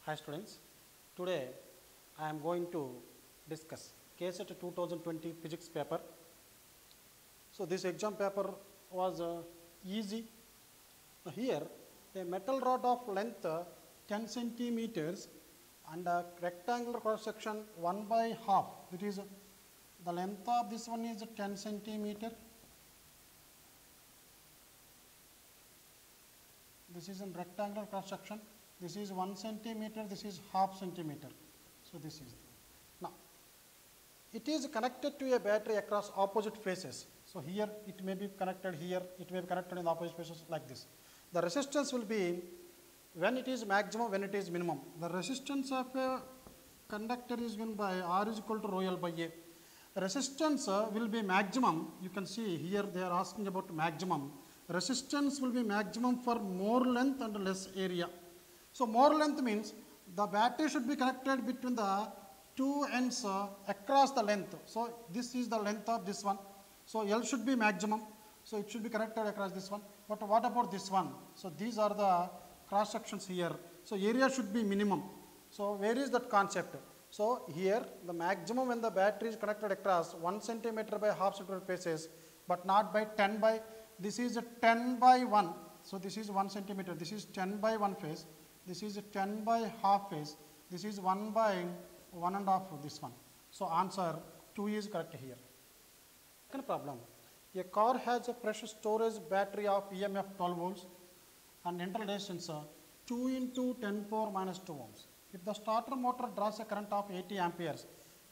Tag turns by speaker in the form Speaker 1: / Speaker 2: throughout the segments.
Speaker 1: Hi students, today I am going to discuss KSET 2020 physics paper. So this exam paper was easy. Here a metal rod of length 10 centimeters and a rectangular cross section 1 by half. That is the length of this one is 10 centimeter. This is a rectangular cross section. This is 1 centimeter, this is half centimeter. So this is now it is connected to a battery across opposite faces. So here it may be connected here, it may be connected in the opposite faces like this. The resistance will be when it is maximum, when it is minimum. The resistance of a conductor is given by R is equal to rho L by A. Resistance will be maximum. You can see here they are asking about maximum. Resistance will be maximum for more length and less area. So more length means the battery should be connected between the two ends across the length. So this is the length of this one. So L should be maximum. So it should be connected across this one. But what about this one? So these are the cross sections here. So area should be minimum. So where is that concept? So here the maximum when the battery is connected across 1 centimeter by half centimeter faces, but not by 10 by, this is a 10 by 1. So this is 1 centimeter, this is 10 by 1 face, this is a 10 by half face, this is 1 by 1.5 of this one. So answer 2 is correct here. Second problem, a car has a pressure storage battery of EMF 12 volts and internal resistance 2 into 10 power minus 2 ohms. If the starter motor draws a current of 80 amperes,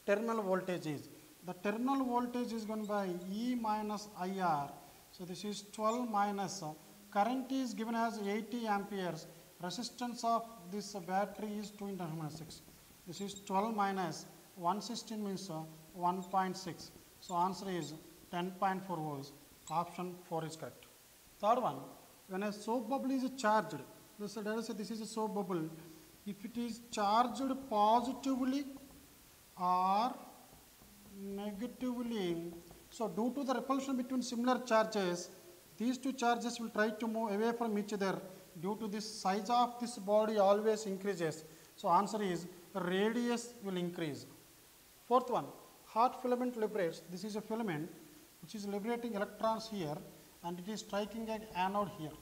Speaker 1: terminal voltage is, the terminal voltage is given by E minus IR. So this is 12 minus, current is given as 80 amperes, resistance of this battery is 2 into 10 minus 6. This is 12 minus 116 means 1.6. So answer is 10.4 volts. Option 4 is correct. Third one, when a soap bubble is charged, this is a soap bubble. If it is charged positively or negatively, so due to the repulsion between similar charges, these two charges will try to move away from each other. Due to this, size of this body always increases. So answer is radius will increase. Fourth one, hot filament liberates. This is a filament which is liberating electrons here and it is striking an anode here.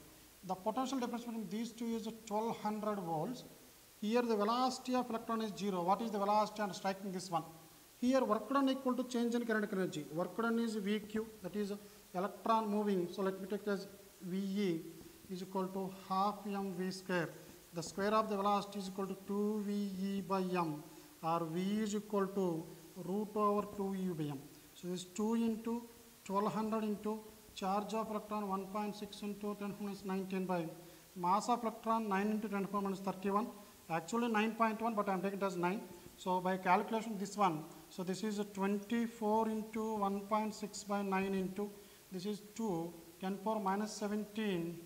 Speaker 1: The potential difference between these two is 1200 volts. Here the velocity of electron is 0. What is the velocity on striking this one? Here work done equal to change in kinetic energy. Work done is VQ, that is electron moving. So let me take it as VE is equal to half mv square. The square of the velocity is equal to 2VE by m, or V is equal to root over 2U by m. So this is 2 into 1200 into charge of electron 1.6 into 10 minus 19 by mass of electron 9 into 10 minus 31. Actually 9.1, but I am taking it as 9. So by calculation this one, so this is 24 into 1.6 by 9 into, this is 2, 10 power minus 17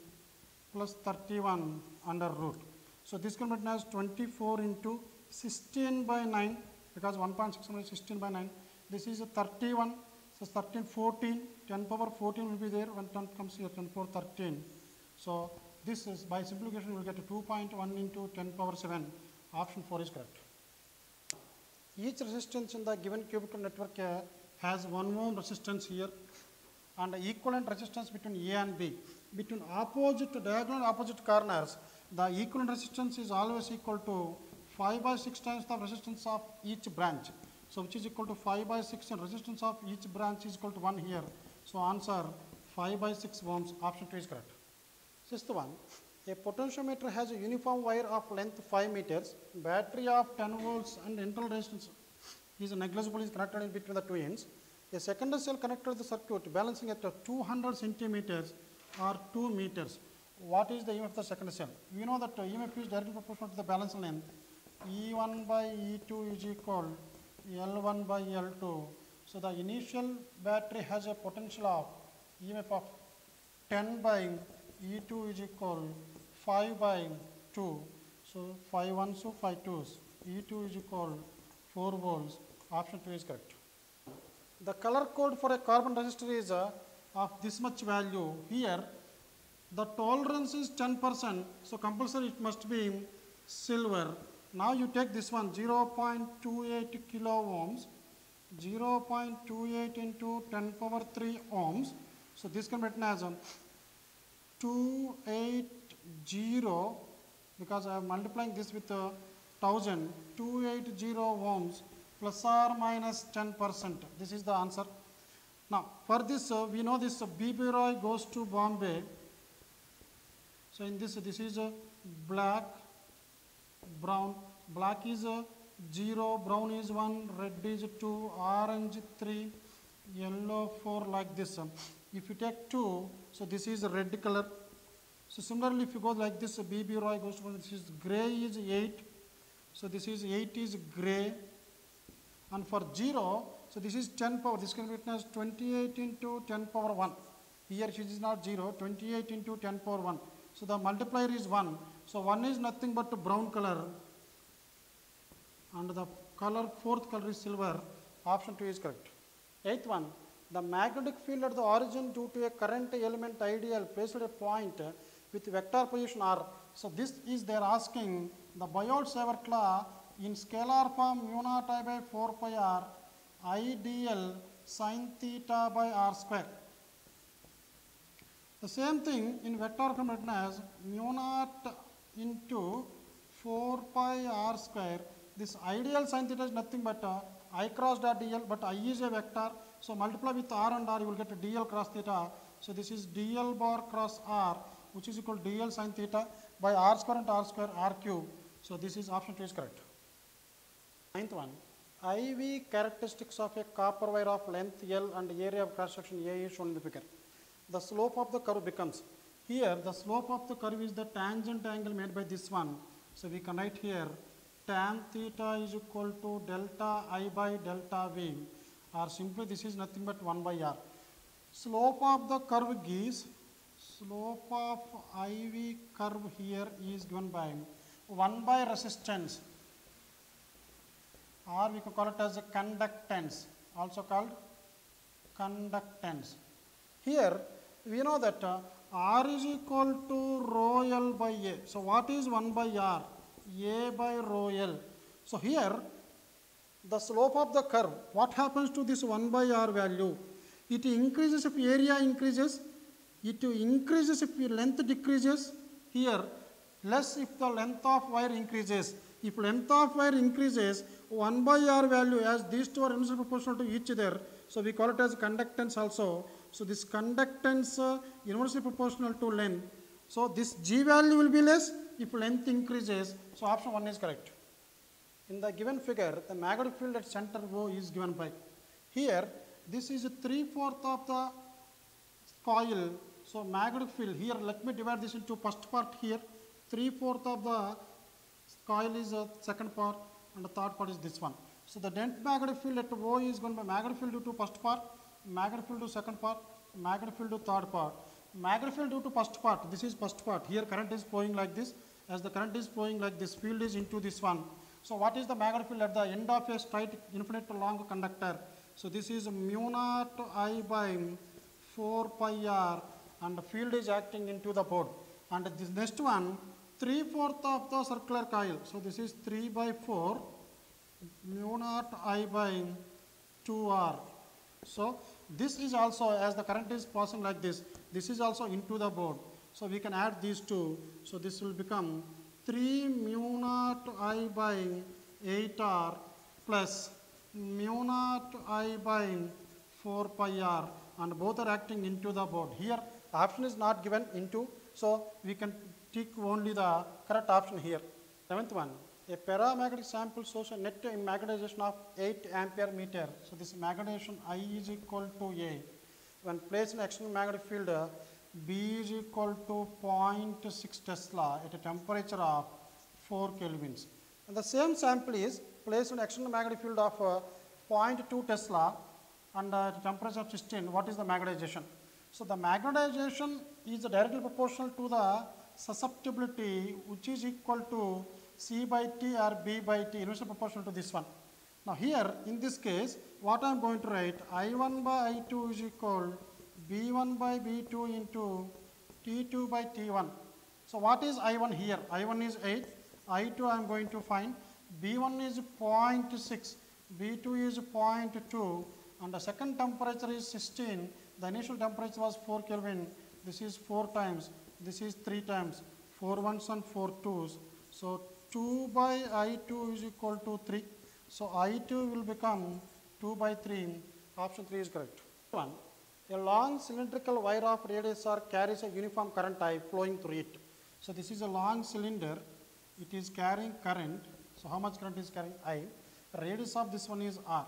Speaker 1: plus 31 under root. So this can be written as 24 into 16 by 9, because 1.6 minus 16 by 9. This is 31, so 13, 14, 10 power 14 will be there, when 10 comes here, 10 power 13. So this is, by simplification, you will get 2.1 into 10 power 7. Option 4 is correct. Each resistance in the given cubical network has 1 ohm resistance here and equivalent resistance between A and B. Between diagonal opposite corners, the equivalent resistance is always equal to 5 by 6 times the resistance of each branch. So which is equal to 5 by 6 and resistance of each branch is equal to 1 here. So answer 5 by 6 ohms. Option 2 is correct. Sixth one, a potentiometer has a uniform wire of length 5 meters, battery of 10 volts and internal resistance is negligible, is connected in between the two ends. A secondary cell connected to the circuit balancing at 200 centimeters or 2 meters. What is the EMF of the secondary cell? We know that EMF is directly proportional to the balance length. E1 by E2 is equal L1 by L2. So the initial battery has a potential of EMF of 10 by E2 is equal 5 by 2. So 5 1s to 5 2s. E2 is equal 4 volts. Option 2 is correct. The color code for a carbon resistor is of this much value. Here the tolerance is 10%. So compulsory it must be silver. Now you take this one 0.28 kilo ohms, 0.28 into 10 power 3 ohms. So this can be written as 280, because I am multiplying this with 1000, 280 ohms plus or minus 10%. This is the answer. Now for this we know this BB Roy goes to Bombay. So in this is black, brown. Black is 0, brown is 1, red is 2, orange 3, yellow 4, like this. If you take 2, so this is red color. So similarly, if you go like this, BB Roy goes to, this is gray is 8. So this is 8 is gray. And for 0, so this is 10 power. This can be written as 28 into 10 power 1. Here it is not 0, 28 into 10 power 1. So the multiplier is 1. So 1 is nothing but brown color. And the color, fourth color is silver. Option 2 is correct. Eighth one, the magnetic field at the origin due to a current element ideal placed at a point with vector position R. So this is they are asking the Biot-Savart law in scalar form mu naught I by 4 pi r ideal sin theta by r square. The same thing in vector form written as mu naught into 4 pi r square. This ideal sin theta is nothing but I cross dot dl, but I is a vector. So multiply with r and r, you will get a dl cross theta. So this is dl bar cross r, which is equal to dl sin theta by r square and r square r cube. So this is option 2 is correct. Ninth one, IV characteristics of a copper wire of length L and area of cross section A is shown in the figure. The slope of the curve becomes, here the slope of the curve is the tangent angle made by this one. So we can write here tan theta is equal to delta I by delta V, or simply this is nothing but 1 by r. Slope of the curve gives, slope of IV curve here is given by 1 by resistance, or we can call it as a conductance, also called conductance. Here we know that r is equal to rho L by A. So what is 1 by r? A by rho L. So here the slope of the curve, what happens to this 1 by r value? It increases if area increases, it increases if length decreases, here less if the length of wire increases. If length of wire increases, 1 by r value, as these two are inversely proportional to each other, so we call it as conductance also. So this conductance inversely proportional to length. So this G value will be less if length increases. So option 1 is correct. In the given figure, the magnetic field at center O is given by. Here, this is 3/4 of the coil. So magnetic field here, let me divide this into first part here. 3/4 of the coil is the second part, and the third part is this one. So the net magnetic field at O is given by magnetic field due to first part, magnetic field to second part, magnetic field to third part. Magnetic field due to first part, this is first part. Here current is flowing like this. As the current is flowing like this, field is into this one. So what is the magnetic field at the end of a straight infinite long conductor? So this is mu naught I by 4 pi r, and the field is acting into the board. And this next one, 3/4 of the circular coil. So this is 3 by 4 mu naught I by 2r. So this is also, as the current is passing like this is also into the board. So we can add these two. So this will become 3 mu naught I by 8r plus mu naught I by 4 pi r, and both are acting into the board. Here option is not given into, so we can take only the correct option here. 7th one, a paramagnetic sample shows a net magnetization of 8 ampere meter. So this magnetization I is equal to A. When placed in external magnetic field, B is equal to 0.6 Tesla at a temperature of 4 kelvins. And the same sample is placed in external magnetic field of 0.2 Tesla and at a temperature of 16. What is the magnetization? So the magnetization is directly proportional to the susceptibility, which is equal to C by T or B by T, inversely proportional to this one. Now here in this case, what I am going to write, I1 by I2 is equal B1 by B2 into T2 by T1. So what is I1 here? I1 is 8, I2 I am going to find. B1 is 0.6, B2 is 0.2, and the second temperature is 16. The initial temperature was 4 Kelvin. This is 4 times, this is 3 times, 4 ones and 4 twos. So 2 by I2 is equal to 3. So I2 will become 2 by 3. Option 3 is correct. One, a long cylindrical wire of radius r carries a uniform current I flowing through it. So this is a long cylinder. It is carrying current. So how much current is carrying I? Radius of this one is r.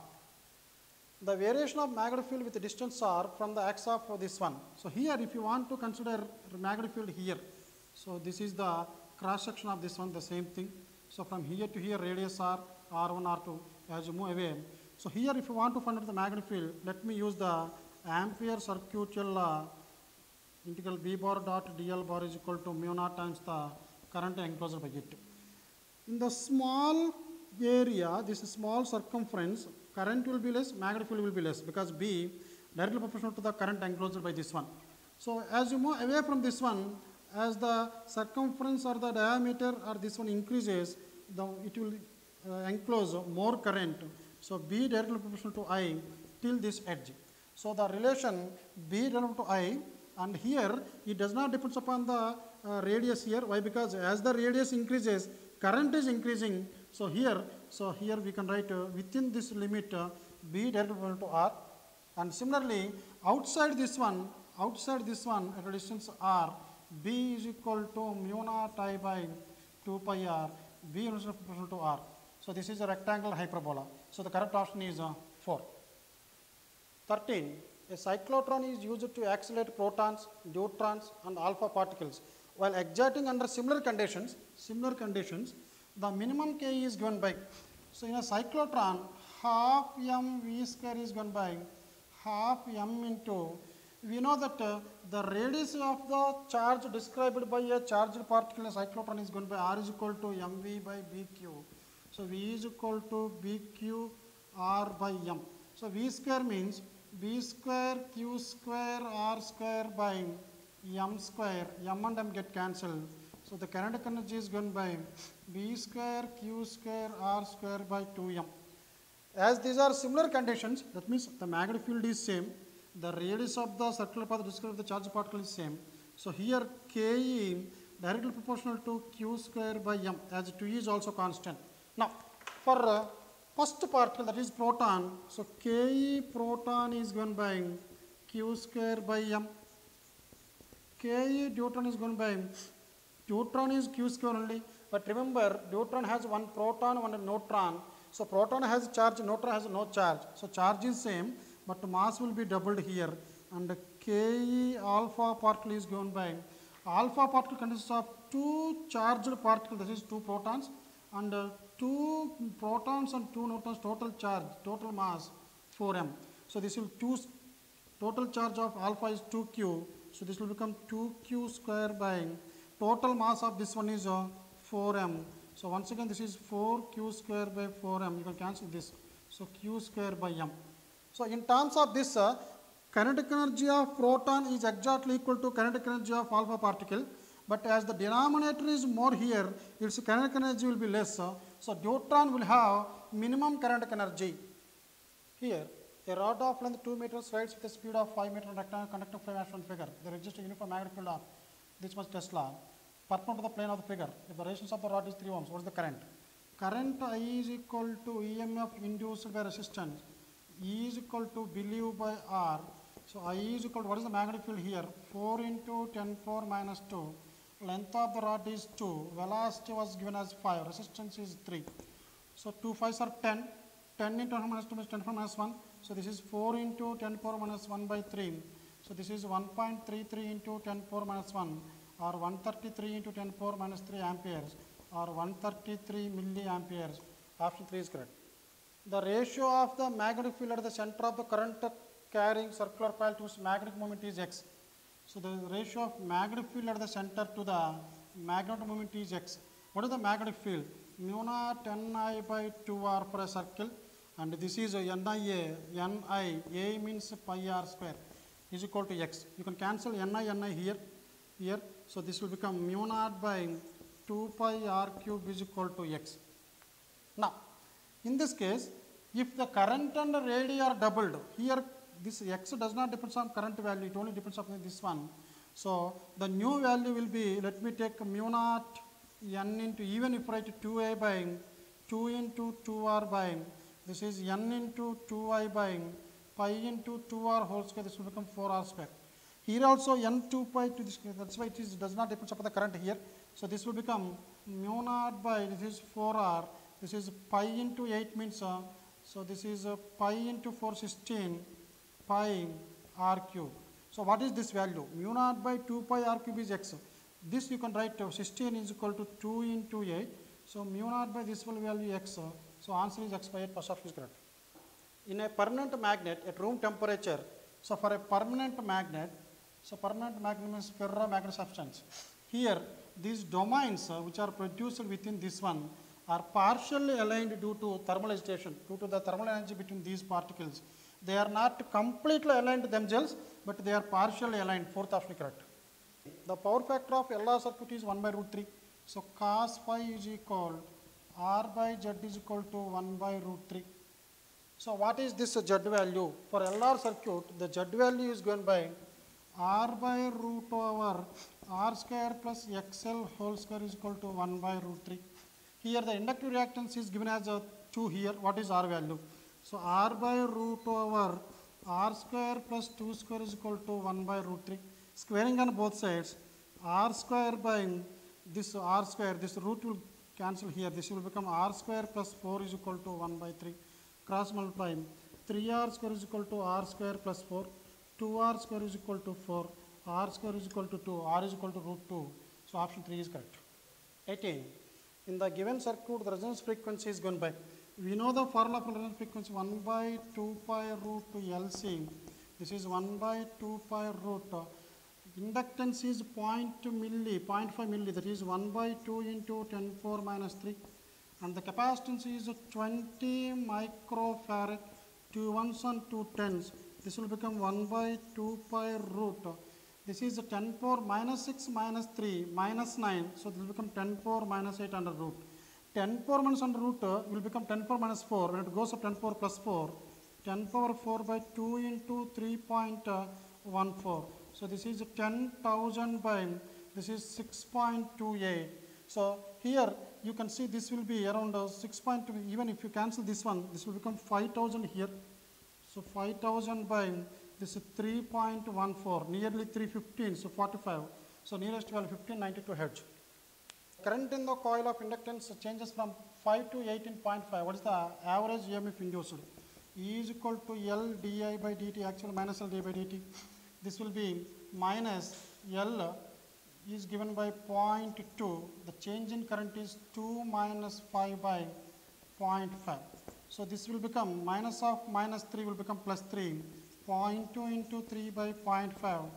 Speaker 1: The variation of magnetic field with the distance r from the axis of this one. So here if you want to consider magnetic field here, so this is the cross section of this one, the same thing. So from here to here radius r, r1, r2 as you move away. So here if you want to find out the magnetic field, let me use the Ampere circuitial law. Integral B bar dot dl bar is equal to mu naught times the current enclosed by it. In the small area, this small circumference, current will be less, magnetic field will be less, because B directly proportional to the current enclosed by this one. So as you move away from this one, as the circumference or the diameter or this one increases, it will enclose more current. So B directly proportional to I till this edge. So the relation B relative to I, and here it does not depend upon the radius here. Why? Because as the radius increases, current is increasing. So here we can write within this limit B directly proportional to R. And similarly, outside this one at a distance R, B is equal to mu naught I by 2 pi R, B is proportional to R. So this is a rectangular hyperbola. So the correct option is 4. 13. A cyclotron is used to accelerate protons, neutrons and alpha particles while exciting under similar conditions, the minimum K is given by. So in a cyclotron, half m v square is given by half m into, we know that the radius of the charge described by a charged particle in a cyclotron is given by r is equal to mv by bq. So v is equal to bq r by m. So v square means b square q square r square by m square, m and m get cancelled. So the kinetic energy is given by b square q square r square by 2m. As these are similar conditions, that means the magnetic field is same, the radius of the circular path described by the charged particle is same. So here Ke directly proportional to q square by m, as 2 is also constant. Now for first particle, that is proton, so Ke proton is given by q square by m. Ke deuteron is given by, deuteron is q square only, but remember deuteron has one proton, one neutron. So proton has charge, neutron has no charge. So charge is same, but mass will be doubled here. And Ke alpha particle is given by, alpha particle consists of two charged particles, that is two protons, and 2 protons and 2 neutrons, total charge, total mass 4m. So this will total charge of alpha is 2q. So this will become 2q square by total mass of this one is 4m. So once again this is 4q square by 4m. You can cancel this. So q square by m. So in terms of this, kinetic energy of proton is exactly equal to kinetic energy of alpha particle. But as the denominator is more here, its kinetic energy will be less. So deuteron will have minimum kinetic energy. Here, a rod of length 2 meters rides with a speed of 5 meters on rectangular conductor frame as shown in the figure. There exists a uniform magnetic field of this much Tesla perpendicular to the plane of the figure. If the resistance of the rod is 3 ohms, what is the current? Current I is equal to EMF induced by resistance. E is equal to believe by R. So I is equal to, what is the magnetic field here? 4 into 10 power minus 2. Length of the rod is 2. Velocity was given as 5. Resistance is 3. So 2 5s are 10. 10 into 10 minus 2 is 10 power minus 1. So this is 4 into 10 power minus 1 by 3. So this is 1.33 into 10 power minus 1, or 133 into 10 power minus 3 amperes, or 133 milliamperes. Option 3 is correct. The ratio of the magnetic field at the center of the current carrying circular coil to its magnetic moment is x. So the ratio of magnetic field at the center to the magnetic moment is x. What is the magnetic field? Mu naught Ni by 2r for a circle, and this is Nia, Ni, A means pi r square is equal to x. You can cancel Ni here. So this will become mu naught by 2 pi r cube is equal to x. Now, in this case, if the current and radii are doubled, here this x does not depend on current value, it only depends on this one. So, the new value will be, let me take mu naught n into, even if I write 2a by 2 into 2r by, this is n into 2i by pi into 2r whole square, this will become 4r square. Here also n2 pi to this, that's why it is, does not depend upon the current here. So, this will become mu naught by, this is 4r, this is pi into 8 means, so this is pi into 4, 16 pi r cube. So, what is this value? Mu naught by 2 pi r cube is x. This you can write 16 is equal to 2 into 8. So, mu naught by this will value x. So, answer is x by 8, first option is correct. In a permanent magnet at room temperature, so for a permanent magnet, so permanent magnet means ferromagnetic substance. Here, these domains which are produced within this one are partially aligned due to thermal agitation, due to the thermal energy between these particles. They are not completely aligned themselves, but they are partially aligned, fourth option correct. The power factor of LR circuit is 1 by root 3. So, cos phi is equal, R by Z is equal to 1 by root 3. So, what is this Z value? For LR circuit, the Z value is given by R by root over R square plus XL whole square is equal to 1 by root 3. Here the inductive reactance is given as 2 here. What is R value? So, R by root over R square plus 2 square is equal to 1 by root 3. Squaring on both sides, R square by this R square, this root will cancel here. This will become R square plus 4 is equal to 1 by 3. Cross multiply, 3R square is equal to R square plus 4. 2R square is equal to 4. R square is equal to 2. R is equal to root 2. So, option 3 is correct. 18. In the given circuit, the resonance frequency is given by, we know the formula for resonance frequency 1 by 2 pi root to LC. This is 1 by 2 pi root. Inductance is 0.5 milli, that is 1 by 2 into 10 4 minus 3. And the capacitance is 20 microfarad, 2 ones and 2 tens. This will become 1 by 2 pi root. This is 10 power minus 6 minus 3 minus 9. So, this will become 10 power minus 8 under root. 10 power minus under root will become 10 power minus 4. When it goes up 10 power plus 4, 10 power 4 by 2 into 3.14. So, this is 10,000 by, this is 6.28. So, here you can see this will be around 6.2, even if you cancel this one, this will become 5,000 here. So, 5,000 by this is 3.14, nearly 315, so 45. So, nearest value 1592 Hz. Current in the coil of inductance changes from 5 to 18.5. What is the average EMF induced? E is equal to L di by dt, actually minus L di by dt. This will be minus L is given by 0.2. The change in current is 2 minus 5 by 0.5. So, this will become minus of minus 3 will become plus 3. 0.2 into 3 by 0.5.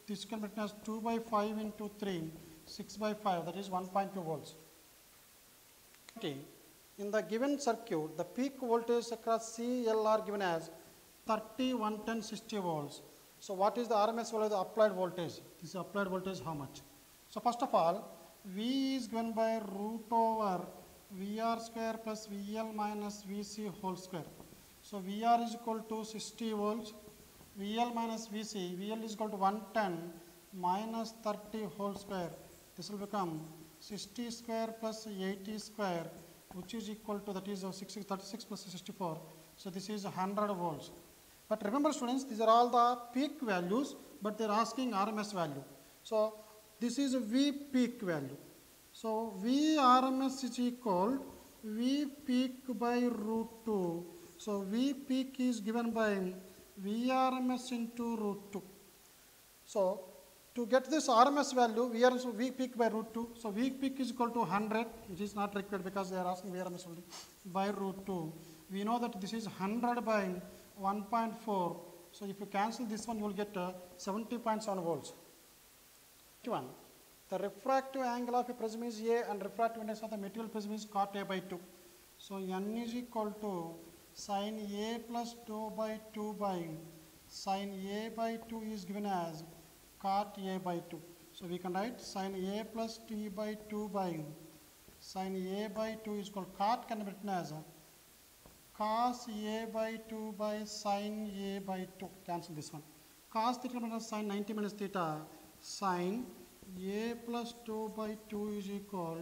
Speaker 1: This can be written as 2 by 5 into 3. 6 by 5, that is 1.2 volts. In the given circuit, the peak voltage across CL are given as 30, 110, 60 volts. So, what is the RMS value of the applied voltage? This applied voltage how much? So, first of all, V is given by root over VR square plus VL minus VC whole square. So, VR is equal to 60 volts, VL minus VC, VL is equal to 110 minus 30 whole square. This will become 60 square plus 80 square, which is equal to, that is 36 plus 64. So, this is 100 volts. But remember students, these are all the peak values, but they are asking RMS value. So, this is a V peak value. So, V RMS is equal V peak by root 2. So, V peak is given by V RMS into root 2. So, to get this RMS value, V peak by root 2. So, V peak is equal to 100, which is not required because they are asking V RMS only, by root 2. We know that this is 100 by 1.4. So, if you cancel this one, you will get 70.7 volts. 1. The refractive angle of a prism is A and refractive index of the material prism is cot A by 2. So, N is equal to sin A plus 2 by 2 by sin A by 2 is given as cot A by 2. So we can write sin a plus t by 2 by sin a by 2 is called cot can be written as cos a by 2 by sin a by 2. Cancel this one. Cos theta minus sin 90 minus theta, sin a plus 2 by 2 is equal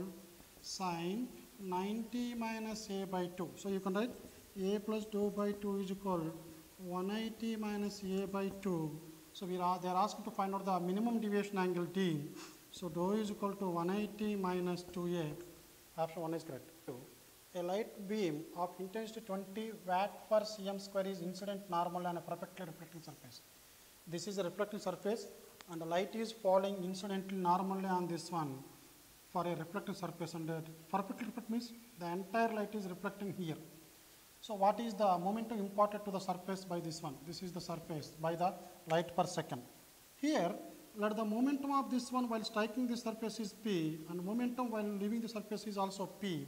Speaker 1: sin 90 minus a by 2. So you can write a plus 2 by 2 is equal 180 minus a by 2. So they are asked to find out the minimum deviation angle D. So dou is equal to 180 minus 2a. Option 1 is correct. A light beam of intensity 20 watt per cm square is incident normal on a perfectly reflecting surface. This is a reflecting surface and the light is falling incidentally normally on this one for a reflecting surface, and perfectly reflect means the entire light is reflecting here. So what is the momentum imparted to the surface by this one? This is the surface by the light per second. Here, let the momentum of this one while striking the surface is P, and momentum while leaving the surface is also P.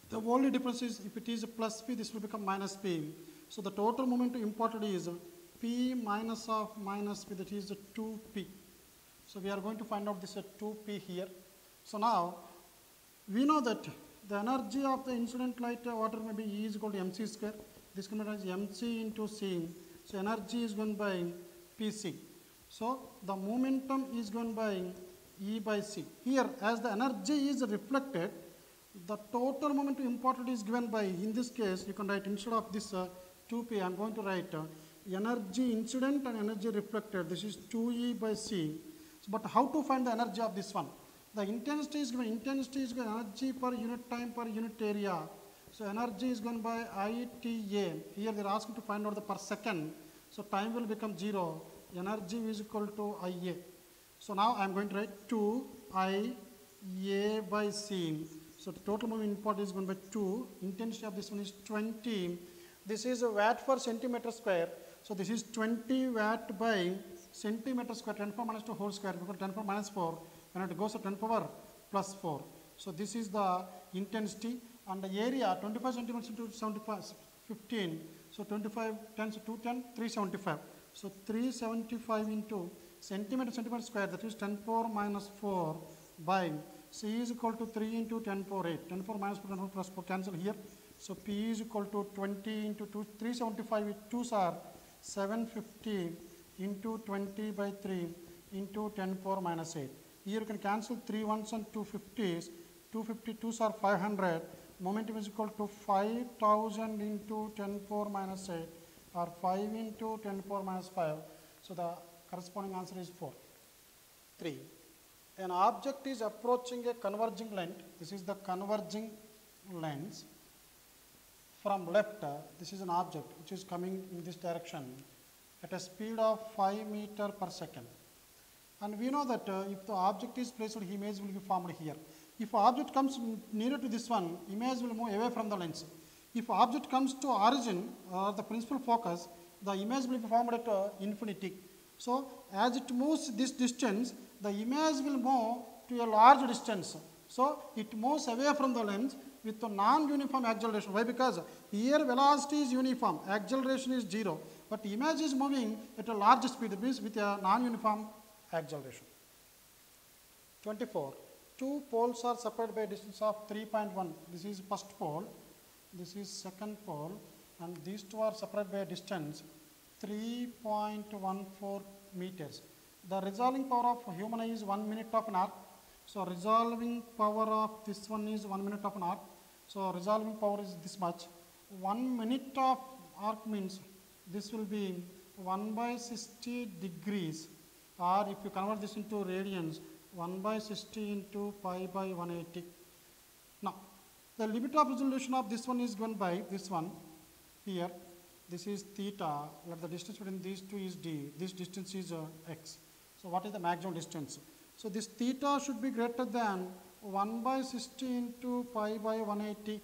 Speaker 1: The only difference is if it is plus P, this will become minus P. So the total momentum imparted is P minus of minus P, that is 2P. So we are going to find out this 2P here. So now we know that the energy of the incident light water may be E is equal to mc square. This can be written as mc into c. So energy is given by Pc. So the momentum is given by E by c. Here, as the energy is reflected, the total momentum imparted is given by, in this case, you can write instead of this 2P, I am going to write energy incident and energy reflected. This is 2E by c. So, but how to find the energy of this one? The intensity is given energy per unit time per unit area. So energy is given by ITA. Here they are asking to find out the per second. So time will become 0. Energy is equal to IA. So now I am going to write 2 IA by C. So the total moment input is given by 2. Intensity of this one is 20. This is a watt per centimeter square. So this is 20 watt by centimeter square, 10 power minus 2 whole square, because 10 power minus 4. When it goes to 10 power plus 4. So this is the intensity, and the area 25 centimeters into 75, 15. So 25 10 to 210, 375. So 375 into centimeter square, that is 10 power minus 4 by C is equal to 3 into 10 power 8. 10 power minus 4, 10 power plus 4 cancel here. So P is equal to 20 into 2, 375 with 2s are 750 into 20 by 3 into 10 power minus 8. Here you can cancel 3 ones and 2 50s. 252s are 500. Momentum is equal to 5000 into 10 power minus 8, or 5 into 10 power minus 5. So the corresponding answer is 4. 3. An object is approaching a converging lens. This is the converging lens. From left, this is an object which is coming in this direction at a speed of 5 meters per second. And we know that if the object is placed, image will be formed here. If object comes nearer to this one, image will move away from the lens. If object comes to origin or the principal focus, the image will be formed at infinity. So as it moves this distance, the image will move to a large distance. So it moves away from the lens with a non-uniform acceleration. Why? Because here velocity is uniform, acceleration is 0, but image is moving at a large speed with a non-uniform acceleration. 24. Two poles are separated by a distance of 3.1. This is first pole, this is second pole, and these two are separated by a distance 3.14 meters. The resolving power of human eye is 1 minute of an arc. So resolving power of this one is 1 minute of an arc. So resolving power is this much. 1 minute of arc means this will be 1 by 60 degrees. Or if you convert this into radians, 1 by 60 into pi by 180. Now, the limit of resolution of this one is given by this one here. This is theta. Let the distance between these two is d. This distance is x. So, what is the maximum distance? So, this theta should be greater than 1 by 60 into pi by 180.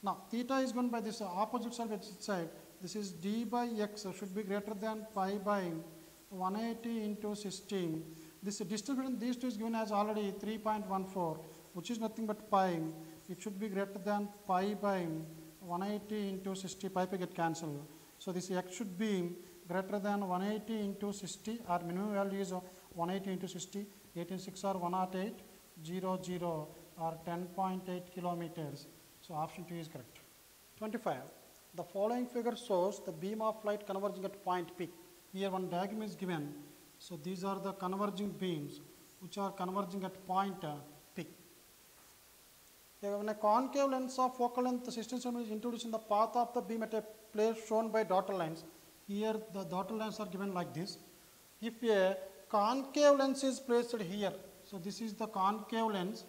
Speaker 1: Now, theta is given by this opposite side. This is d by x should be greater than pi by 180 into 16. This distance between these two is given as already 3.14, which is nothing but pi. It should be greater than pi by 180 into 60. Pi get cancelled. So this x should be greater than 180 into 60. Our minimum value is 180 into 60. 18.6 or 108, 0, 0 or 10.8 kilometers. So option 2 is correct. 25. The following figure shows the beam of light converging at point P. Here one diagram is given. So these are the converging beams which are converging at point P. When a concave lens of focal length 16 cm is introduced in the path of the beam at a place shown by dotted lines, here the dotted lines are given like this. If a concave lens is placed here, so this is the concave lens.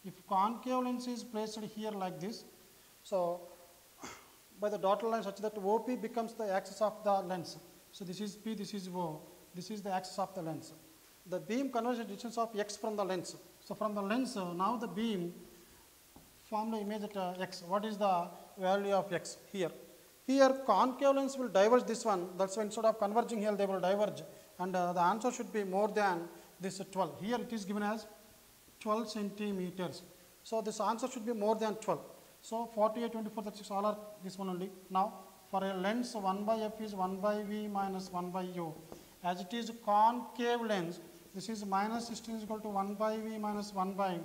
Speaker 1: If concave lens is placed here like this, so by the dotted line such that OP becomes the axis of the lens. So this is P, this is O, this is the axis of the lens. The beam converges the distance of x from the lens. So from the lens, now the beam form the image at x. What is the value of x here? Here concave lens will diverge this one. That's why instead of converging here, they will diverge. And the answer should be more than this 12. Here it is given as 12 centimeters. So this answer should be more than 12. So 48, 24, 36, all are this one only. Now for a lens 1 by f is 1 by v minus 1 by u. As it is concave lens, this is minus 16 is equal to 1 by v minus 1 by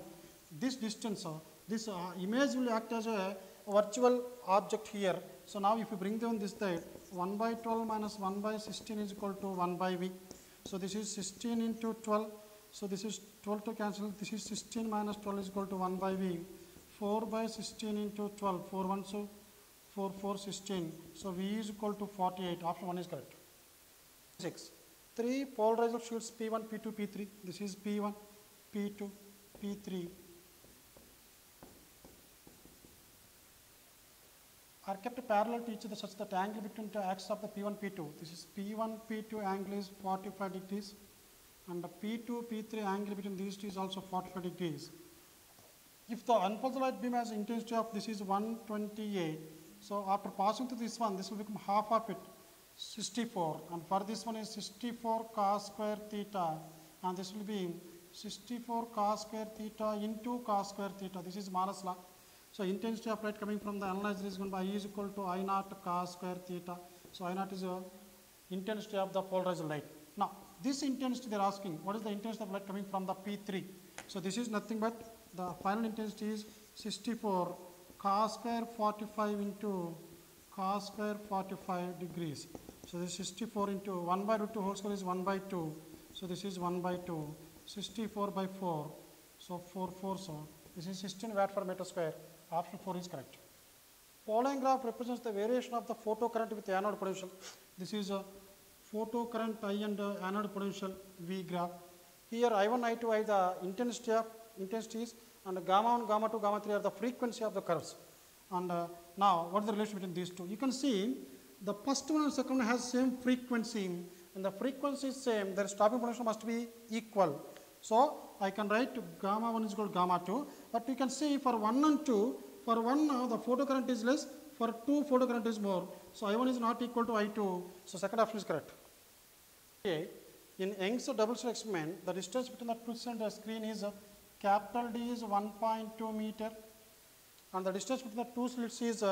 Speaker 1: this distance. This image will act as a virtual object here. So now if you bring down this side, 1 by 12 minus 1 by 16 is equal to 1 by v. So this is 16 into 12. So this is 12 to cancel. This is 16 minus 12 is equal to 1 by v. 4 by 16 into 12. 4 1 so 4 4 16. So v is equal to 48. Option 1 is correct. 6. 3 polarized sheets P1, P2, P3. This is P1, P2, P3. Are kept parallel to each other such that angle between the axis of the P1, P2. This is P1, P2 angle is 45 degrees and the P2, P3 angle between these two is also 45 degrees. If the unpulsed light beam has intensity of this is 128, so after passing to this one, this will become half of it, 64, and for this one is 64 cos square theta, and this will be 64 cos square theta into cos square theta. This is Maras law. So intensity of light coming from the analyzer is given by E is equal to I naught cos square theta. So I naught is the intensity of the polarized light. Now this intensity they are asking, what is the intensity of light coming from the P3? So this is nothing but the final intensity is 64 cos square 45 into cos square 45 degrees. So this is 64 into 1 by root 2 whole square is 1 by 2. So this is 1 by 2. 64 by 4. So 4 4 so this is 16 watt per meter square. Option 4 is correct. Following graph represents the variation of the photocurrent with anode potential. This is a photocurrent I and anode potential V graph. Here I1, I2, I the intensities and gamma 1, gamma 2, gamma 3 are the frequency of the curves. And now what is the relation between these two? You can see the first one and second one has same frequency, and the frequency is same, their stopping potential must be equal. So I can write gamma 1 is equal to gamma 2, but you can see for 1 and 2, for 1 the photocurrent is less, for 2 photocurrent is more. So I1 is not equal to I2, so second option is correct. Okay. In Young's double slit experiment, the distance between the twist and the screen is capital D is 1.2 meter, and the distance between the two slits is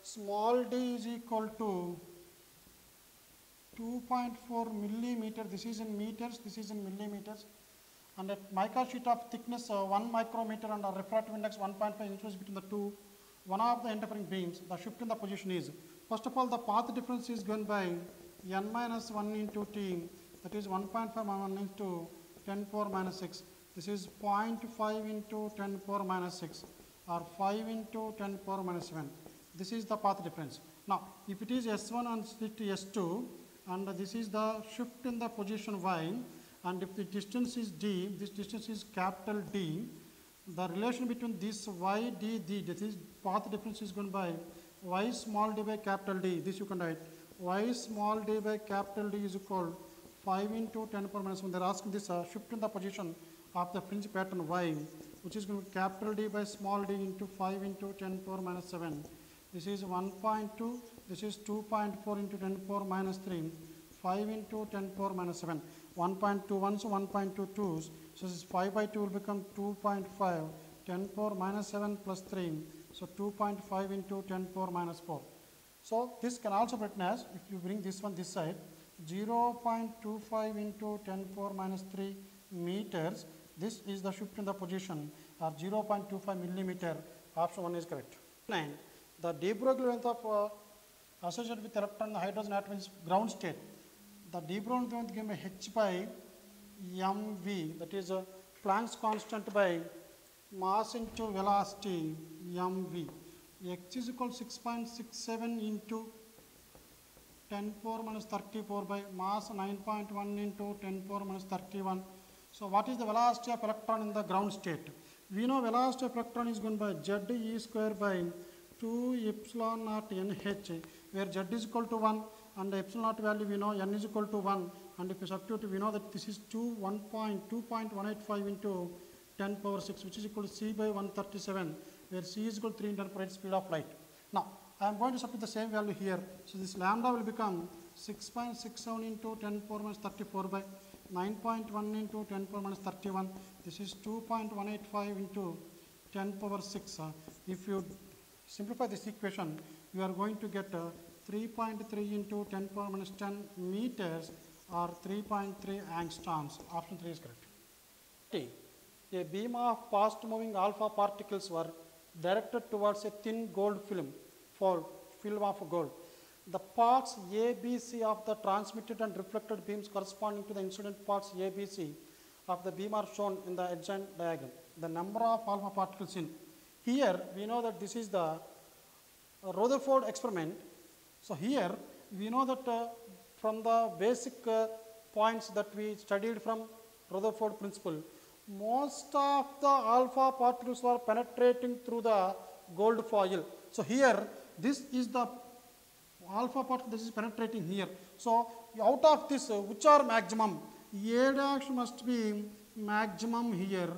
Speaker 1: small d is equal to 2.4 millimeter. This is in meters, this is in millimeters. And a mica sheet of thickness 1 micrometer and a refractive index 1.5 inches between the two, one of the interfering beams. The shift in the position is, first of all, the path difference is given by n minus 1 into t, that is 1.5 into 10 power minus 6. This is 0.5 into 10 power minus 6 or 5 into 10 power minus 7. This is the path difference. Now, if it is S1 and slit S2, and this is the shift in the position y, and if the distance is d, this distance is capital D, the relation between this y, d, d, that is path difference is given by y small d by capital D. This you can write y small d by capital D is equal 5 into 10 power minus 1. They are asking this shift in the position of the fringe pattern y, which is going to be capital D by small d into 5 into 10 power minus 7. This is 1.2, this is 2.4 into 10 power minus 3, 5 into 10 power minus 7. 1.21 so 1.22, so this is 5 by 2 will become 2.5, 10 power minus 7 plus 3, so 2.5 into 10 power minus 4. So this can also be written as, if you bring this one this side, 0.25 into 10 power minus 3 meters, This is the shift in the position or 0.25 millimeter. Option 1 is correct. 9. The de Broglie length of associated with electron in the hydrogen atom is ground state. The de Broglie length given by h by mv, that is Planck's constant by mass into velocity mv. X is equal to 6.67 into 10 power minus 34 by mass 9.1 into 10 power minus 31. So what is the velocity of electron in the ground state? We know velocity of electron is given by z e square by 2 epsilon naught nh, where z is equal to 1 and the epsilon naught value we know n is equal to 1, and if you substitute we know that this is 2.185 into 10 power 6, which is equal to c by 137, where c is equal to 3 into 10 per 8 speed of light. Now I am going to substitute the same value here. So this lambda will become 6.67 into 10 power minus 34 by 9.1 into 10 power minus 31. This is 2.185 into 10 power 6. If you simplify this equation, you are going to get 3.3 into 10 power minus 10 meters or 3.3 angstroms. Option 3 is correct. T. A beam of fast moving alpha particles were directed towards a thin gold film of gold. The parts A, B, C of the transmitted and reflected beams corresponding to the incident parts A, B, C of the beam are shown in the adjacent diagram. The number of alpha particles in. Here we know that this is the Rutherford experiment. So here we know that from the basic points that we studied from Rutherford principle, most of the alpha particles were penetrating through the gold foil. So here this is the alpha particle that is penetrating here. So out of this, which are maximum? A dash must be maximum here,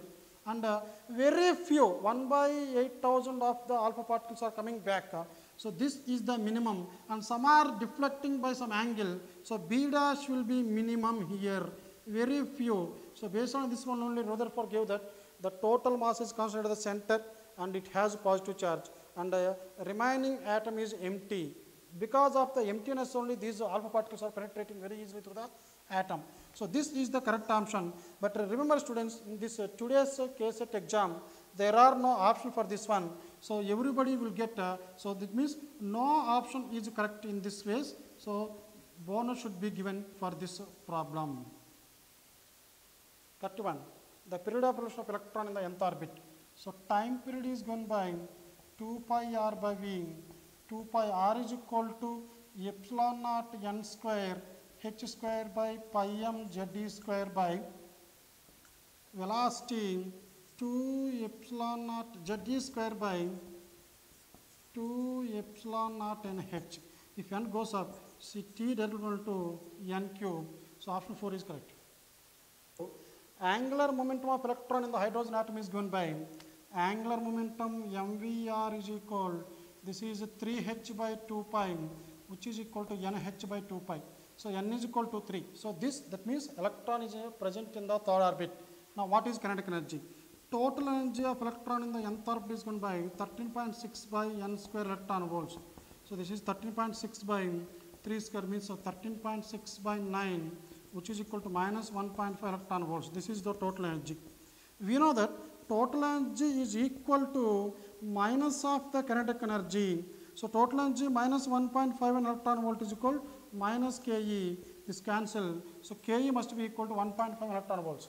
Speaker 1: and very few, 1 by 8,000 of the alpha particles are coming back. So this is the minimum, and some are deflecting by some angle. So B dash will be minimum here, very few. So based on this one only, Rutherford gave that the total mass is concentrated at the center and it has positive charge, and remaining atom is empty. Because of the emptiness only, these alpha particles are penetrating very easily through the atom. So this is the correct option. But remember students, in this today's KSET exam, there are no option for this one. So everybody will get, so that means no option is correct in this phase. So bonus should be given for this problem. 31. The period of revolution of electron in the nth orbit. So time period is given by 2 pi r by v. 2 pi r is equal to epsilon naught n square h square by pi m z e square by velocity 2 epsilon naught z e square by 2 epsilon naught n h. If n goes up, see t equal to n cube. So option 4 is correct. Angular momentum of electron in the hydrogen atom is given by angular momentum mvr is equal, this is 3h by 2 pi, which is equal to nh by 2 pi. So n is equal to 3. So that means electron is present in the third orbit. Now what is kinetic energy? Total energy of electron in the nth orbit is given by 13.6 by n square electron volts. So this is 13.6 by 3 square means so 13.6 by 9, which is equal to minus 1.5 electron volts. This is the total energy. We know that total energy is equal to minus of the kinetic energy. So total energy minus 1.5 electron volt is equal minus Ke. This cancel. So Ke must be equal to 1.5 electron volts.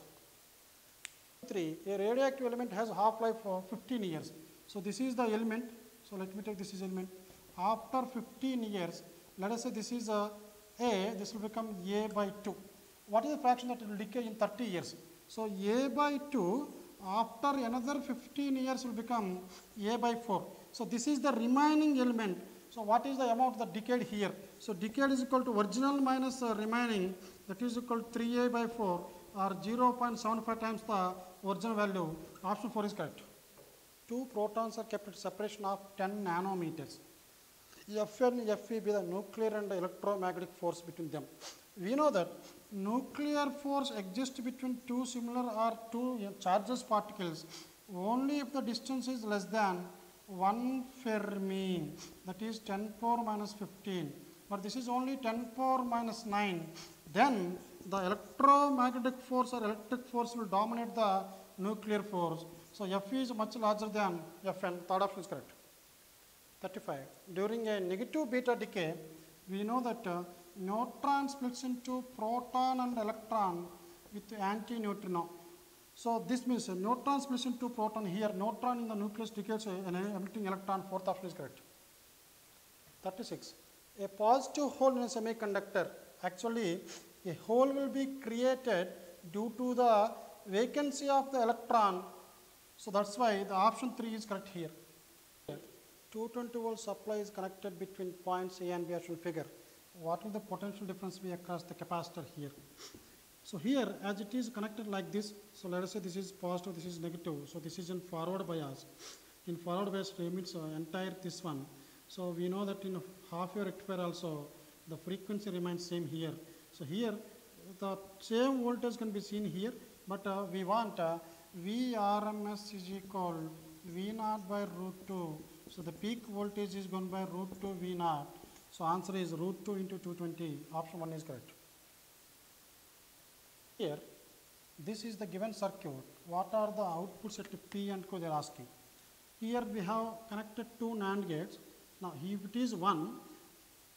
Speaker 1: 3. A radioactive element has half-life of 15 years. So this is the element. So let me take this is element. After 15 years, let us say this is A, this will become A by 2. What is the fraction that it will decay in 30 years? So A by 2 after another 15 years will become A by 4. So this is the remaining element. So what is the amount that decayed here? So decayed is equal to original minus remaining, that is equal to 3A by 4 or 0.75 times the original value. Option 4 is correct. 2 protons are kept at separation of 10 nanometers. F and Fe be the nuclear and electromagnetic force between them. We know that nuclear force exists between two similar or two charged particles only if the distance is less than 1 Fermi, that is 10 power minus 15. But this is only 10 power minus 9. Then the electromagnetic force or electric force will dominate the nuclear force. So F is much larger than Fn. Third option is correct. 35. During a negative beta decay, we know that neutron splits into proton and electron with anti-neutrino. So this means neutron splits into proton. Here neutron in the nucleus decays emitting electron. Fourth option is correct. 36. A positive hole in a semiconductor, actually a hole will be created due to the vacancy of the electron. So that's why the option 3 is correct here. 220 volt supply is connected between points A and B as shown figure. What will the potential difference be across the capacitor here? So here, as it is connected like this, so let us say this is positive, this is negative. So this is in forward bias. In forward bias, it means entire this one. So we know that in half wave rectifier also, the frequency remains same here. So here, the same voltage can be seen here, but we want Vrms is equal V naught by root 2. So the peak voltage is gone by root 2 V naught. So answer is root 2 into 220. Option 1 is correct. Here, this is the given circuit. What are the outputs at P and Q they are asking. Here we have connected two NAND gates. Now if it is 1,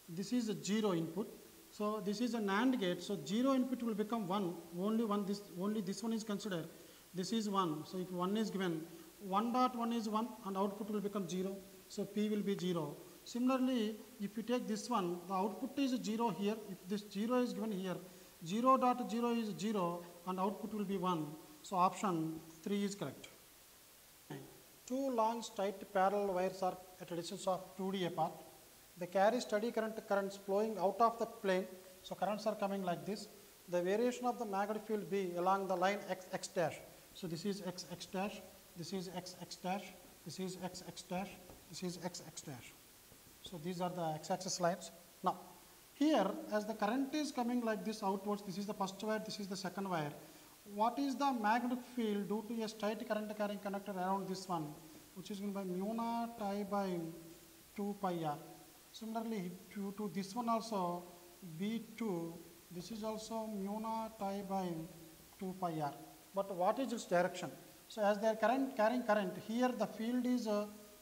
Speaker 1: this is a 0 input. So this is a NAND gate. So 0 input will become 1. Only this one is considered. This is 1. So if 1 is given, 1.1 is 1 and output will become 0. So P will be 0. Similarly, if you take this one, the output is 0 here. If this 0 is given here, 0.0 is 0 and output will be 1. So option 3 is correct. Two long straight parallel wires are at a distance of 2D apart. They carry steady currents flowing out of the plane. So currents are coming like this. The variation of the magnetic field B along the line x dash. So this is x dash, this is x dash, this is x dash, this is x dash. So these are the x-axis lines. Now here, as the current is coming like this outwards, this is the first wire, this is the second wire. What is the magnetic field due to a straight current carrying conductor around this one, which is given by mu naught I by 2 pi r. Similarly, due to this one also, B2, this is also mu naught I by 2 pi r. But what is its direction? So as they are carrying current, here the field is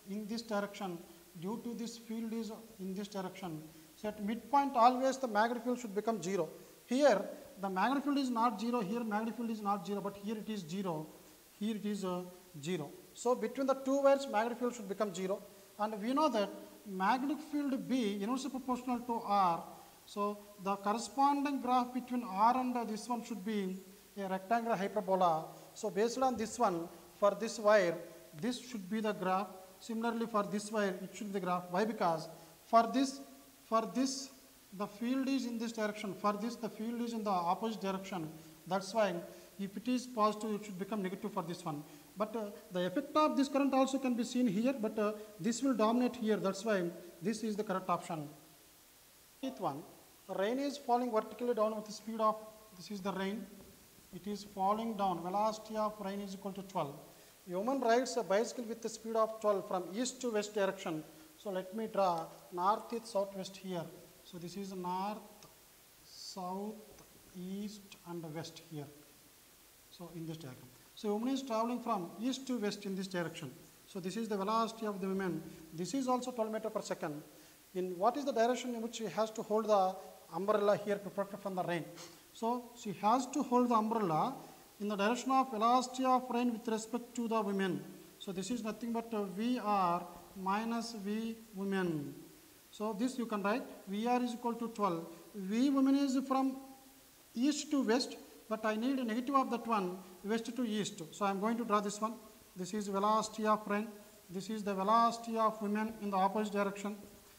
Speaker 1: in this direction. Due to this field is in this direction. So at midpoint always the magnetic field should become 0. Here the magnetic field is not 0, here magnetic field is not 0, but here it is 0, here it is 0. So between the two wires magnetic field should become 0, and we know that magnetic field B inversely proportional to R. So the corresponding graph between R and this one should be a rectangular hyperbola. So based on this one, for this wire, this should be the graph. Similarly for this wire, it should be the graph. Why? Because for this the field is in this direction. For this the field is in the opposite direction. That's why if it is positive, it should become negative for this one. But the effect of this current also can be seen here, but this will dominate here. That's why this is the correct option. Eighth one, rain is falling vertically down with the speed of, this is the rain. It is falling down. Velocity of rain is equal to 12. A woman rides a bicycle with the speed of 12 from east to west direction. So let me draw north, east, south, west here. So this is north, south, east and west here. So in this diagram. So a woman is traveling from east to west in this direction. So this is the velocity of the woman. This is also 12 meters per second. In what is the direction in which she has to hold the umbrella here to protect her from the rain? So she has to hold the umbrella in the direction of velocity of rain with respect to the women. So this is nothing but VR minus V women. So this you can write VR is equal to 12. V women is from east to west, but I need a negative of that one, west to east. So I am going to draw this one. This is velocity of rain. This is the velocity of women in the opposite direction.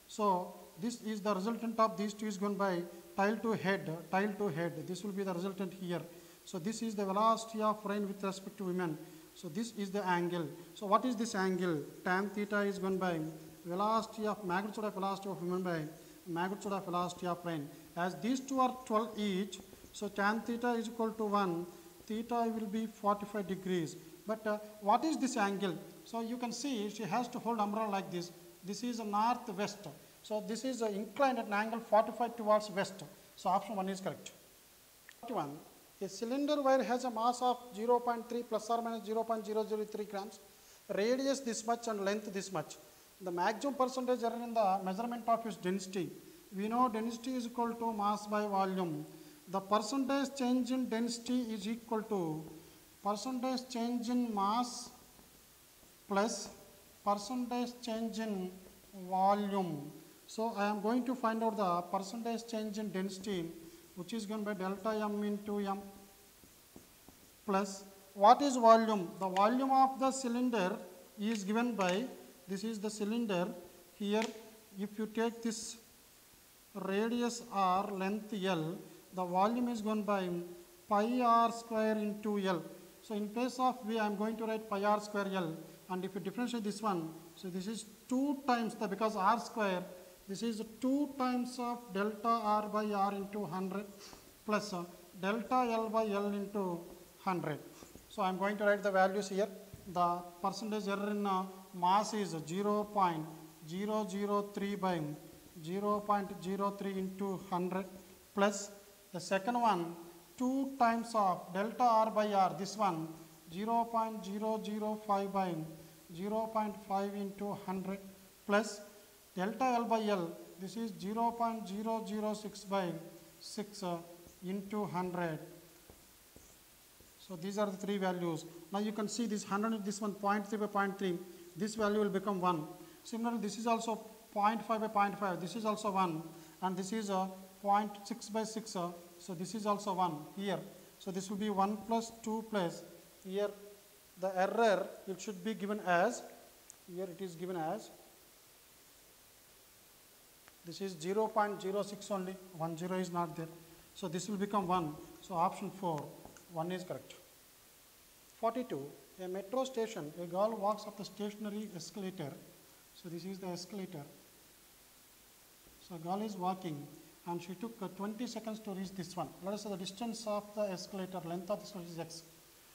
Speaker 1: So this is the resultant of these two is given by tail to head, tail to head. This will be the resultant here. So this is the velocity of rain with respect to women. So this is the angle. So what is this angle? Tan theta is given by velocity of magnitude of velocity of women by magnitude of velocity of rain. As these two are 12 each, so tan theta is equal to 1. Theta will be 45 degrees. But what is this angle? So you can see she has to hold umbrella like this. This is north-west. So this is inclined at an angle 45 towards west. So option 1 is correct. 41. A cylinder wire has a mass of 0.3 plus or minus 0.003 grams, radius this much and length this much. The maximum percentage error in the measurement of its density. We know density is equal to mass by volume. The percentage change in density is equal to percentage change in mass plus percentage change in volume. So I am going to find out the percentage change in density, which is given by delta m into m, plus what is volume? The volume of the cylinder is given by, this is the cylinder. Here if you take this radius r, length L, the volume is given by pi r square into L. So in place of V, I am going to write pi r square L, and if you differentiate this one, so this is 2 times the, because r square, this is 2 times of delta r by r into 100 plus delta L by L into 100. So I am going to write the values here. The percentage error in mass is 0.003 by 0.03 into 100 plus the second one 2 times of delta r by r, this one 0.005 by 0.5 into 100 plus delta L by L, this is 0.006 by 6 into 100. So these are the three values. Now you can see this 100, this one 0.3 by 0.3, this value will become 1. Similarly, this is also 0.5 by 0.5, this is also 1, and this is 0.6 by 6, so this is also 1 here. So this will be 1 plus 2 plus, here the error, it should be given as, here it is given as, this is 0.06 only, 10 is not there. So this will become 1. So option 4, 1 is correct. 42. A metro station, a girl walks up the stationary escalator. So this is the escalator. So a girl is walking and she took 20 seconds to reach this one. Let us say the distance of the escalator, length of the escalator is x.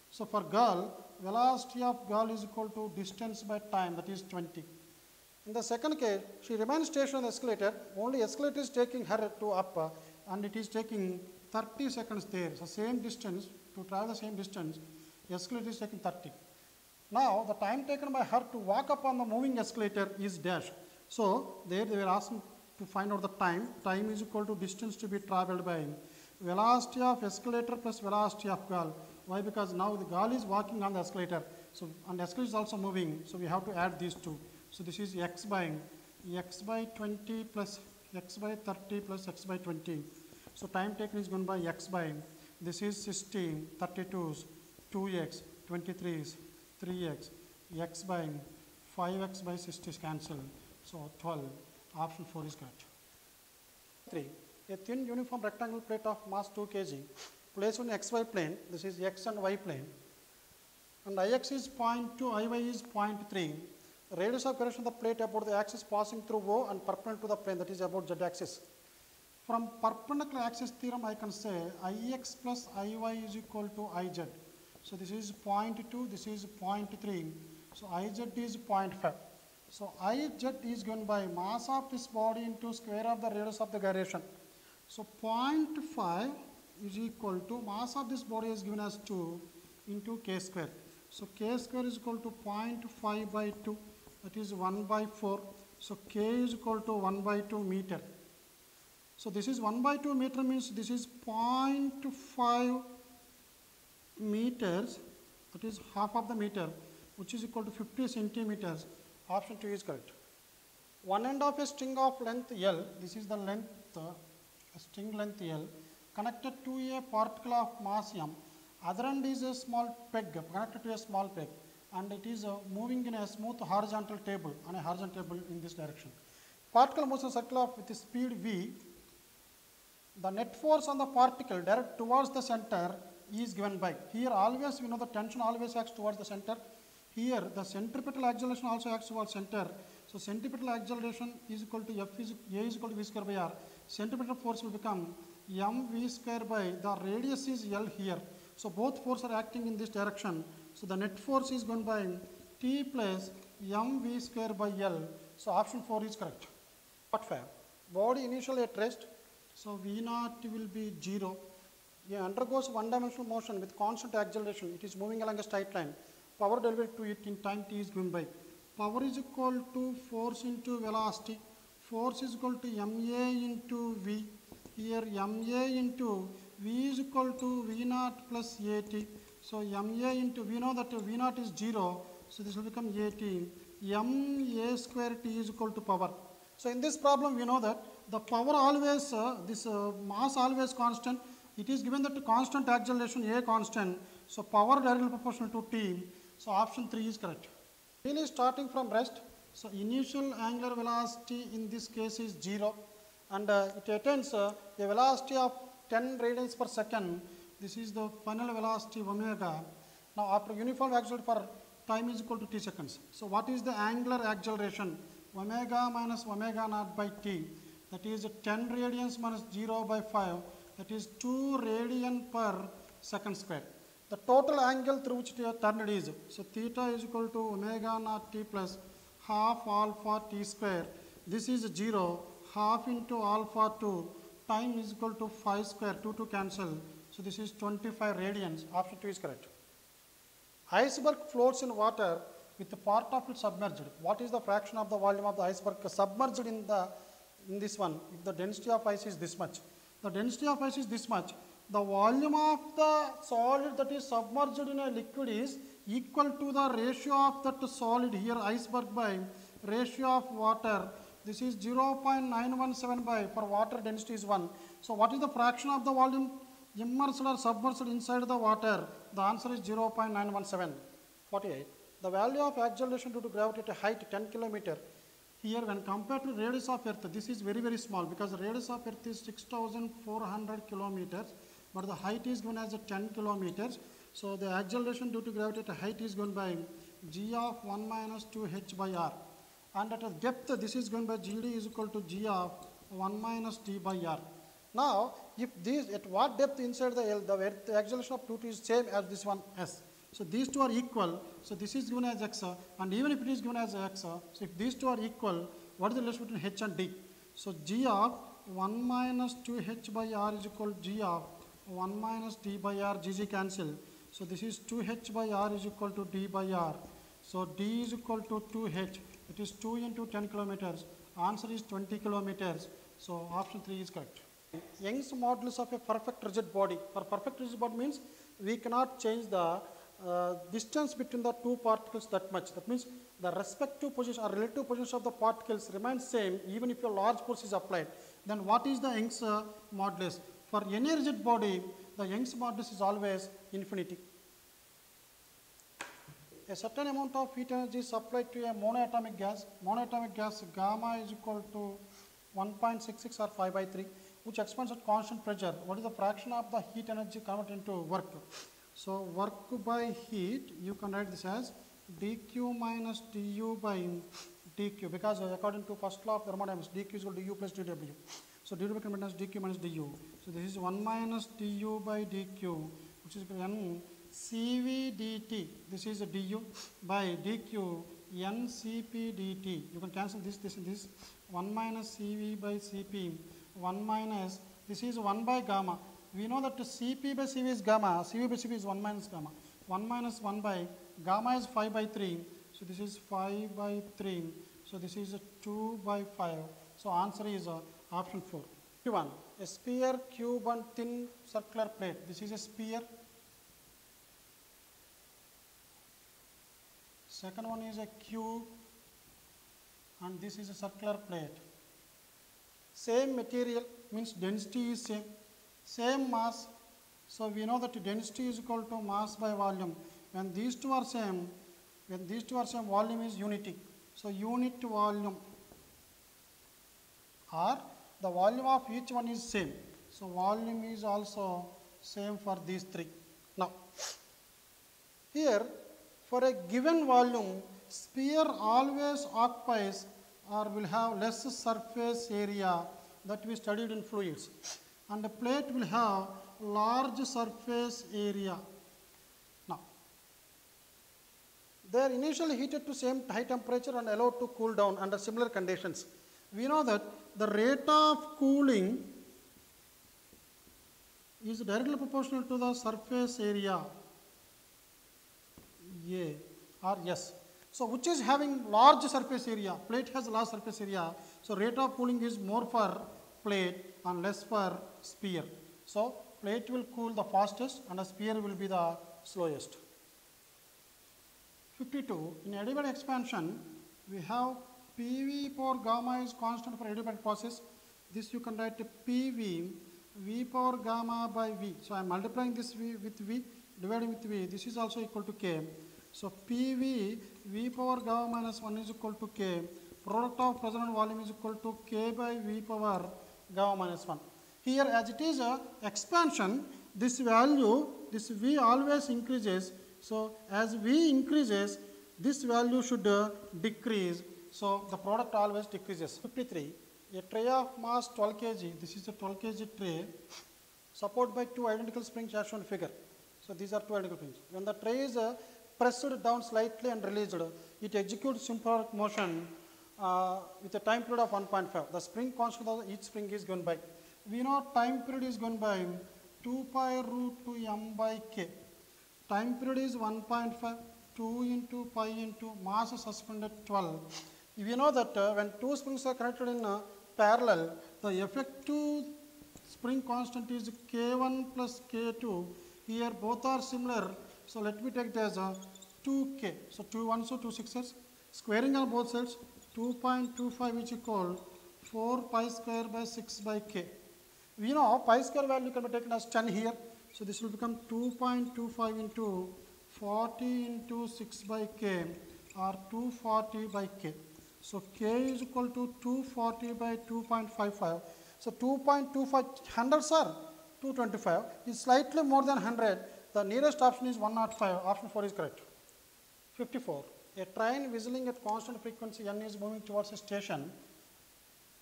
Speaker 1: So for girl, velocity of girl is equal to distance by time, that is 20. In the second case, she remains stationary on the escalator, only escalator is taking her to up and it is taking 30 seconds there. So same distance, to travel the same distance, escalator is taking 30. Now the time taken by her to walk up on the moving escalator is dash. So there they were asking to find out the time. Time is equal to distance to be traveled by velocity of escalator plus velocity of girl. Why? Because now the girl is walking on the escalator, so and the escalator is also moving, so we have to add these two. So this is x by 20 plus x by 30 plus x by 20. So time taken is given by x by, this is 16, 32s, 2x, 23s, 3x, x by 5x by 60 is cancelled. So 12, option 4 is correct. 3. A thin uniform rectangular plate of mass 2 kg placed on xy plane, this is x and y plane, and ix is 0.2, iy is 0.3. Radius of curvature of the plate about the axis passing through O and perpendicular to the plane, that is about z axis. From perpendicular axis theorem, I can say ix plus iy is equal to iz. So this is 0.2, this is 0.3. So iz is 0.5. So iz is given by mass of this body into square of the radius of the gyration. So 0.5 is equal to mass of this body is given as 2 into k square. So k square is equal to 0.5 by 2, that is 1 by 4. So k is equal to 1 by 2 meter. So this is 1 by 2 meter means this is 0.5 meters, that is half of the meter, which is equal to 50 centimeters. Option 2 is correct. One end of a string of length L, this is the length, string length L, connected to a particle of mass m. Other end is a small peg, connected to a small peg, and it is moving in a smooth horizontal table, on a horizontal table in this direction. Particle moves in a circle of with speed v. The net force on the particle direct towards the center is given by, here always we know the tension always acts towards the center. Here the centripetal acceleration also acts towards center. So centripetal acceleration is equal to F is A is equal to V square by R. Centripetal force will become mv square by, the radius is L here. So both forces are acting in this direction. So the net force is given by T plus mv square by L. So option 4 is correct. Part 5. Body initially at rest. So V naught will be 0. undergoes one-dimensional motion with constant acceleration, it is moving along a straight line. Power delivered to it in time t is given by power is equal to force into velocity. Force is equal to ma into v. Here ma into v is equal to v naught plus at. So ma into, we know that v naught is 0, so this will become at. Ma square t is equal to power. So in this problem we know that the power always, mass always constant. It is given that constant acceleration a constant. So power directly proportional to t. So option 3 is correct. Really starting from rest. So initial angular velocity in this case is 0, and it attains a velocity of 10 radians per second. This is the final velocity omega. Now after uniform acceleration for time is equal to t seconds. So what is the angular acceleration? Omega minus omega naught by t. That is 10 radians minus 0 by 5. That is 2 radian per second square. The total angle through which it turned is, so theta is equal to omega naught t plus half alpha t square. This is 0, half into alpha 2, time is equal to 5 square, 2 to cancel. So this is 25 radians. Option 2 is correct. Iceberg floats in water with the part of it submerged. What is the fraction of the volume of the iceberg submerged in this one? If the density of ice is this much, the density of ice is this much, the volume of the solid that is submerged in a liquid is equal to the ratio of that solid, here iceberg, by ratio of water. This is 0.917 by, for water density is 1. So what is the fraction of the volume immersed or submerged inside the water? The answer is 0.917. 48. The value of acceleration due to gravity at a height 10 km. Here when compared to radius of earth, this is very, very small, because the radius of earth is 6,400 kilometers, but the height is given as a 10 kilometers. So the acceleration due to gravity at a height is given by g of 1 minus 2h by r. And at a depth, this is given by gd is equal to g of 1 minus d by r. Now, if these, at what depth inside the L, the acceleration of 2t is same as this one s. So these two are equal. So this is given as x, and even if it is given as x, so if these two are equal, what is the relation between h and d? So g of 1 minus 2h by r is equal to g of 1 minus d by r, g cancel. So this is 2h by r is equal to d by r. So d is equal to 2h. It is 2 into 10 kilometers. Answer is 20 kilometers. So option 3 is correct. Young's modulus of a perfect rigid body. For perfect rigid body means we cannot change the distance between the two particles that much. That means the respective position or relative position of the particles remains same even if a large force is applied. Then what is the Young's modulus? For any rigid body, the Young's modulus is always infinity. A certain amount of heat energy is supplied to a monoatomic gas. Monoatomic gas gamma is equal to 1.66 or 5 by 3, which expands at constant pressure. What is the fraction of the heat energy converted into work? So work by heat, you can write this as dq minus du by dq, because according to first law of thermodynamics, dq is equal to du plus dw. So dw can be written as dq minus du. So this is 1 minus du by dq, which is n cv dt. This is du by dq n cp dt. You can cancel this, and this. 1 minus cv by cp, 1 minus, this is 1 by gamma. We know that cp by cv is gamma, cv by cp is 1 minus gamma. 1 minus 1 by gamma is 5 by 3. So this is 5 by 3. So this is 2 by 5. So answer is option 4. Q1, a sphere, cube and thin circular plate. This is a sphere. Second one is a cube, and this is a circular plate. Same material means density is same. Same mass. So we know that density is equal to mass by volume. When these two are same, volume is unity. So unit volume, or the volume of each one is same. So volume is also same for these three. Now, here for a given volume, sphere always occupies or will have less surface area that we studied in fluids, and the plate will have large surface area. Now, they are initially heated to same high temperature and allowed to cool down under similar conditions. We know that the rate of cooling is directly proportional to the surface area A or S. So which is having large surface area? Plate has large surface area. So rate of cooling is more for plate and less for sphere. So plate will cool the fastest and the sphere will be the slowest. 52. In adiabatic expansion, we have PV power gamma is constant for adiabatic process. This you can write PV, V power gamma by V. So I am multiplying this V with V, dividing with V. This is also equal to K. So PV, V power gamma minus 1 is equal to K. Product of pressure and volume is equal to K by V power gamma minus 1. Here as it is a expansion, this value, this V always increases. So as V increases, this value should decrease. So the product always decreases. 53. A tray of mass 12 kg, this is a 12 kg tray, supported by two identical springs as shown in figure. So these are two identical springs. When the tray is pressed down slightly and released, it executes synchronic motion with a time period of 1.5. The spring constant of each spring is given by. We know time period is given by 2 pi root 2 m by k. Time period is 1.5, 2 into pi into mass suspended 12. We know that when two springs are connected in parallel, the effective spring constant is K1 plus K2. Here both are similar. So let me take it as 2K. So 2 1s, so 2 6s. Squaring on both sides, 2.25 is equal 4 pi square by 6 by K. We know pi square value can be taken as 10 here. So this will become 2.25 into 40 into 6 by K or 240 by K. So K is equal to 240 by 2.55. So 2.25 hundreds are 225 is slightly more than 100. The nearest option is 105. Option 4 is correct. 54. A train whistling at constant frequency n is moving towards a station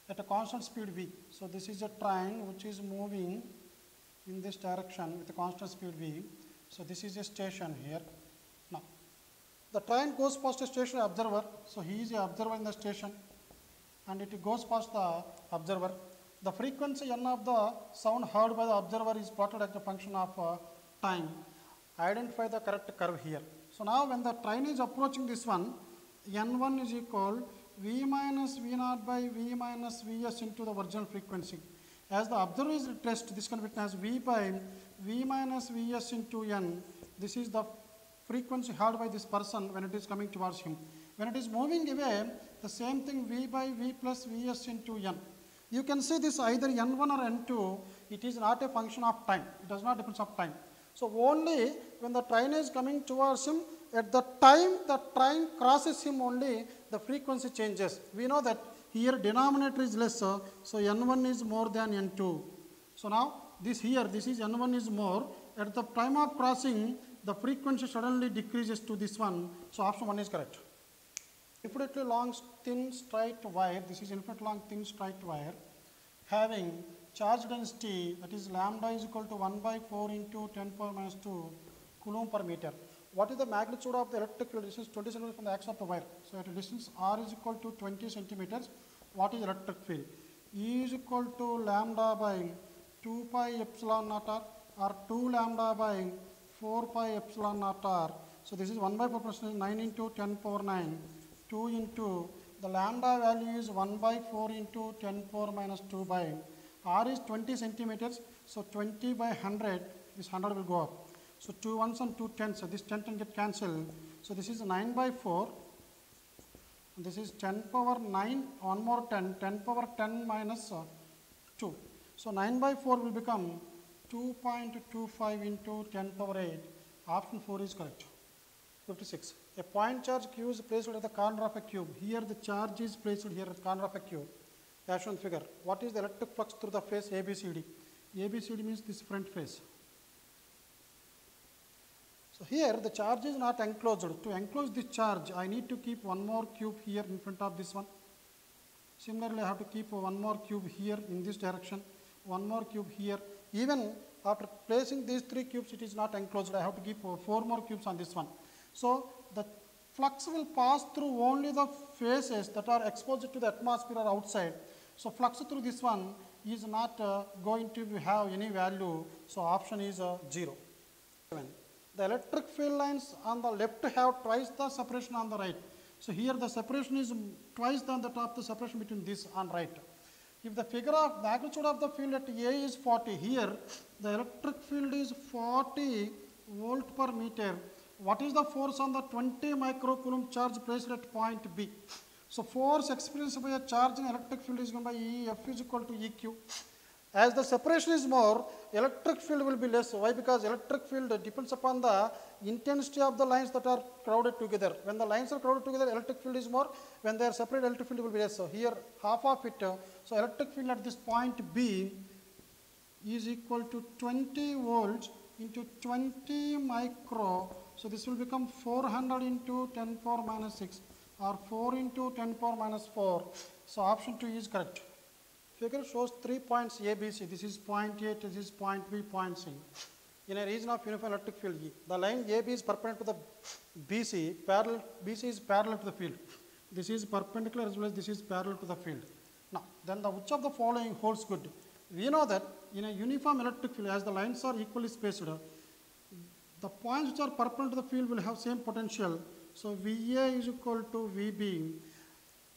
Speaker 1: at a constant speed v. So this is a train which is moving in this direction with a constant speed v. So this is a station here. Now the train goes past a station observer. So he is a observer in the station and it goes past the observer. The frequency n of the sound heard by the observer is plotted as a function of time. Identify the correct curve here. So now when the train is approaching this one, n1 is equal v minus v0 by v minus vs into the original frequency. As the observer is retraced, this can be written as v by v minus vs into n. This is the frequency heard by this person when it is coming towards him. When it is moving away, the same thing v by v plus vs into n. You can see this either n1 or n2, it is not a function of time. It does not depend on time. So only when the train is coming towards him, at the time the train crosses him only, the frequency changes. We know that here denominator is lesser, so n1 is more than n2. So now this here, this is n1 is more. At the time of crossing, the frequency suddenly decreases to this one. So option 1 is correct. Infinitely long thin straight wire, this is infinitely long thin straight wire, having charge density that is lambda is equal to 1 by 4 into 10 power minus 2 coulomb per meter. What is the magnitude of the electric field? This is 20 centimeters from the axis of the wire. So at a distance r is equal to 20 centimeters. What is electric field? E is equal to lambda by 2 pi epsilon naught r or 2 lambda by 4 pi epsilon naught r. So this is 1 by 4 percent 9 into 10 power 9. 2 into the lambda value is 1 by 4 into 10 power minus 2 by r is 20 centimeters. So 20 by 100, this 100 will go up. So 2 ones and 2 tens, so this 10 can get cancelled. So this is 9 by 4. And this is 10 power 9, one more 10, 10 power 10 minus 2. So 9 by 4 will become 2.25 into 10 power 8. Option 4 is correct. 56. A point charge Q is placed at the corner of a cube. Here the charge is placed here at the corner of a cube. As shown figure. What is the electric flux through the face ABCD? ABCD means this front face. So here the charge is not enclosed. To enclose this charge, I need to keep one more cube here in front of this one. Similarly, I have to keep one more cube here in this direction, one more cube here. Even after placing these 3 cubes, it is not enclosed. I have to keep 4 more cubes on this one. So the flux will pass through only the faces that are exposed to the atmosphere or outside. So flux through this one is not going to have any value, so option is 0. The electric field lines on the left have twice the separation on the right. So here the separation is twice than the top the separation between this and right. If the figure of magnitude of the field at A is 40, here the electric field is 40 volt per meter. What is the force on the 20 microcoulomb charge placed at point B? So force experienced by a charge in electric field is given by E, F is equal to EQ. As the separation is more, electric field will be less. Why? Because electric field depends upon the intensity of the lines that are crowded together. When the lines are crowded together, electric field is more. When they are separate, electric field will be less. So here half of it, so electric field at this point B is equal to 20 volts into 20 micro. So this will become 400 into 10 power minus 6 or 4 into 10 power minus 4. So option 2 is correct. Figure shows 3 points A, B, C. This is point A, this is point B, point C. In a region of uniform electric field E, the line AB is perpendicular to the BC, BC is parallel to the field. This is perpendicular as well as this is parallel to the field. Now, then which of the following holds good? We know that in a uniform electric field, as the lines are equally spaced, the points which are perpendicular to the field will have same potential. So VA is equal to VB.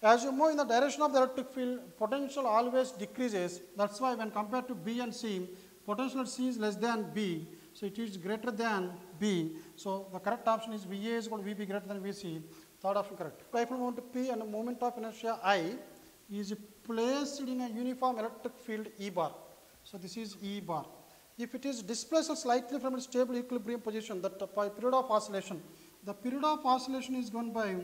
Speaker 1: As you move in the direction of the electric field, potential always decreases. That's why when compared to B and C, potential at C is less than B. So it is greater than B. So the correct option is VA is equal to VB greater than VC. Third option correct. Dipole moment P and moment of inertia I is placed in a uniform electric field E bar. So this is E bar. If it is displaced slightly from its stable equilibrium position, that period of oscillation, the period of oscillation is given by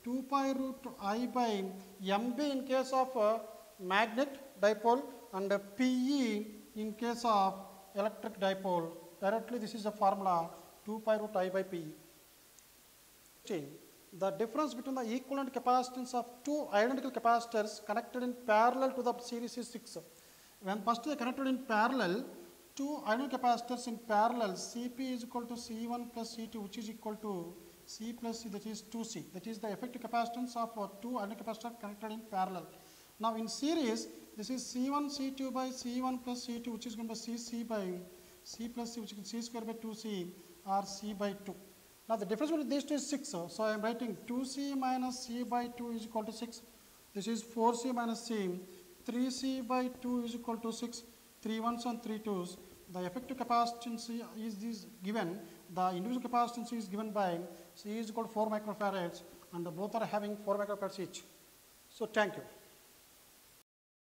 Speaker 1: 2 pi root I by MB in case of magnet dipole and PE in case of electric dipole. Directly this is the formula 2 pi root I by PE. The difference between the equivalent capacitance of two identical capacitors connected in parallel to the series is 6. When first they are connected in parallel, two identical capacitors in parallel, Cp is equal to C1 plus C2, which is equal to C plus C, that is 2C. That is the effective capacitance of two identical capacitors connected in parallel. Now in series, this is C1 C2 by C1 plus C2, which is going to be C by C plus C, which is C square by 2C or C by 2. Now the difference between these two is 6. So I am writing 2C minus C by 2 is equal to 6. This is 4C minus C. 3C by 2 is equal to 6. 3 1s and 3 2s. The effective capacitance is given. The individual capacitance is given by C is equal to 4 microfarads, and both are having 4 microfarads each. So thank you.